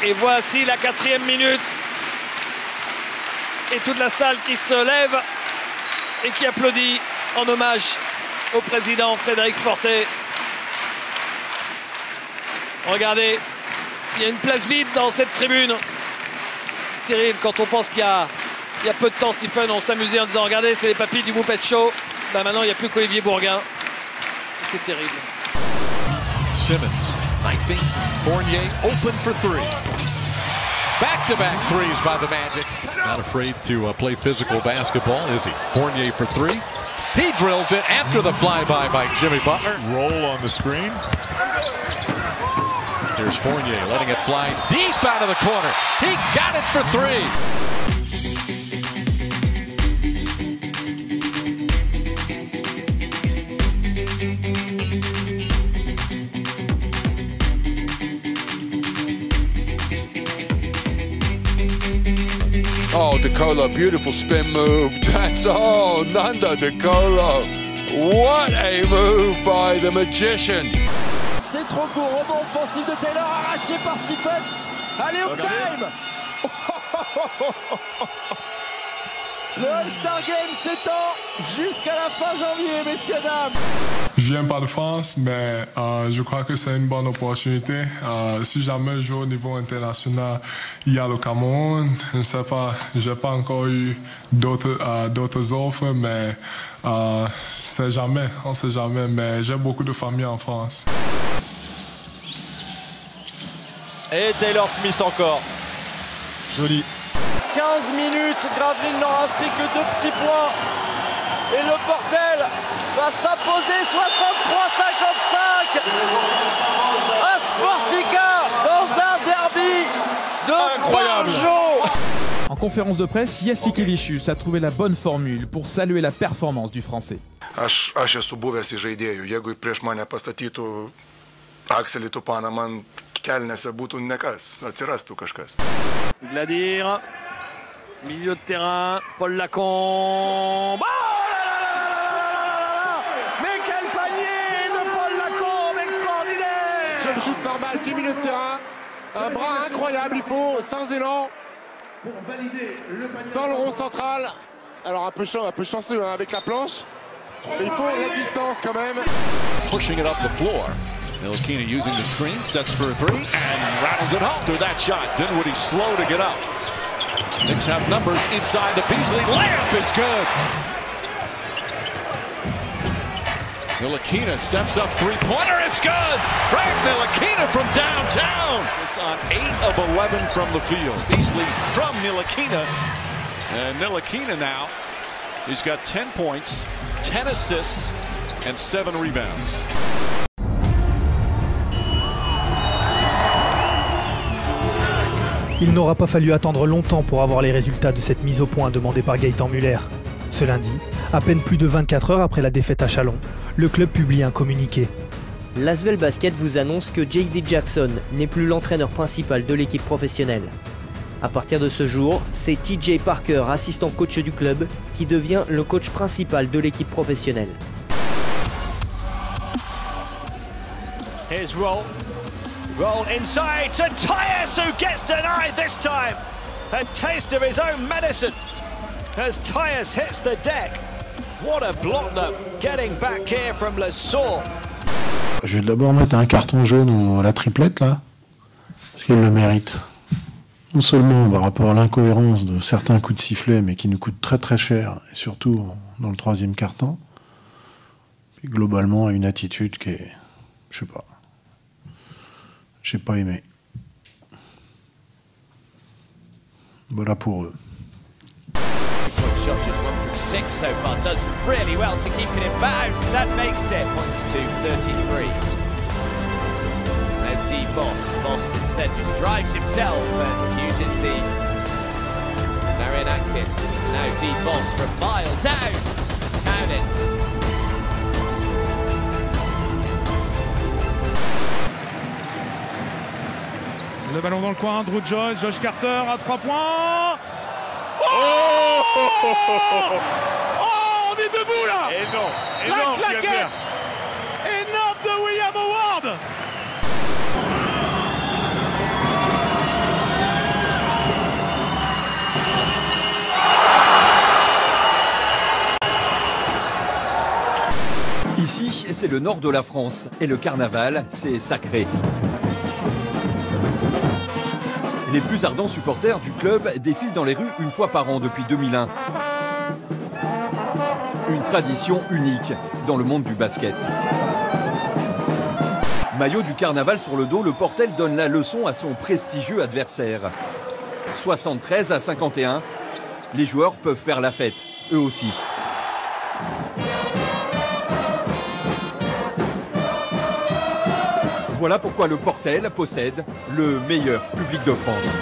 Et voici la 4e minute. Et toute la salle qui se lève et qui applaudit en hommage au président Frédéric Fortet. Regardez, il y a une place vide dans cette tribune. C'est terrible quand on pense qu'il y a peu de temps, Stephen, on s'amusait en disant regardez, c'est les papilles du Muppet Show. Ben maintenant, il n'y a plus qu'Olivier Bourguin. C'est terrible. Simmons, knifing. Fournier open for three. Back-to-back threes by the Magic. Not afraid to play physical basketball, is he? Fournier for three. He drills it after the flyby by Jimmy Butler. Roll on the screen. Here's Fournier letting it fly deep out of the corner. He got it for three. Oh, De Colo, beautiful spin move. That's Nando De Colo. What a move by the magician. C'est trop court, rebond offensif de Taylor, arraché par Stephens. Allez au time. Le All-Star Game s'étend jusqu'à la fin janvier, messieurs, dames. Je viens pas de France, mais je crois que c'est une bonne opportunité. Si jamais je joue au niveau international, il y a le Cameroun. Je ne sais pas, j'ai pas encore eu d'autres offres, mais on sait jamais. Mais j'ai beaucoup de familles en France. Et Taylor Smith encore. Joli. 15 minutes, Gravelines n'aura inscrit que 2 petits points. Et le bordel va s'imposer 63-55 à Sportica dans un derby de Bordeaux. En conférence de presse, Jasikevičius a trouvé la bonne formule pour saluer la performance du Français. Aš esu buvęs žaidėjų. Jeigu prieš mane pastatytų Akselį Tupaną, man kelnėse būtų nekas, atsirastų kažkas. Gladir, milieu de terrain, Paul Lacombe. Oh mais quel panier de Paul Lacombe, extraordinaire! Jump shoot normal du milieu de terrain, un bras incroyable, il faut sans élan dans le rond central. Alors un peu chanceux avec la planche, mais il faut la distance quand même. Pushing it up the floor. Ntilikina using the screen, sets for a three, and rattles it home through that shot. Dinwiddie slow to get up. Knicks have numbers inside the Beasley. Layup is good. Ntilikina steps up three-pointer. It's good. Frank Ntilikina from downtown. It's on 8 of 11 from the field. Beasley from Ntilikina. And Ntilikina now, he's got 10 points, 10 assists, and 7 rebounds. Il n'aura pas fallu attendre longtemps pour avoir les résultats de cette mise au point demandée par Gaëtan Muller. Ce lundi, à peine plus de 24 heures après la défaite à Chalon, le club publie un communiqué. L'Asvel Basket vous annonce que J.D. Jackson n'est plus l'entraîneur principal de l'équipe professionnelle. À partir de ce jour, c'est TJ Parker, assistant coach du club, qui devient le coach principal de l'équipe professionnelle. Here's Roll. Roll inside to Tyus, who gets denied this time. A taste of his own medicine as Tyus hits the deck. What a block though, getting back here from Lesourd. Je vais d'abord mettre un carton jaune à la triplette là, parce qu'elle le mérite. Non seulement par rapport à l'incohérence de certains coups de sifflet, mais qui nous coûtent très très cher, et surtout dans le 3e quart-temps, puis globalement à une attitude qui est, je sais pas, j'ai pas aimé. Voilà pour eux. Shot just 1 from 6 so far, does really well to keep it in bounds. That makes it points to 33. And D Boss instead just drives himself and uses the Darian Atkins. Now D Boss from miles out. Count it. Le ballon dans le coin, Drew Joyce, Josh Carter à 3 points. Oh, on est debout là. Énorme, la claquette énorme de William Howard. Ici, c'est le nord de la France et le carnaval, c'est sacré. Les plus ardents supporters du club défilent dans les rues une fois par an depuis 2001. Une tradition unique dans le monde du basket. Maillot du carnaval sur le dos, le Portel donne la leçon à son prestigieux adversaire. 73 à 51, les joueurs peuvent faire la fête, eux aussi. Voilà pourquoi le Portel possède le meilleur public de France.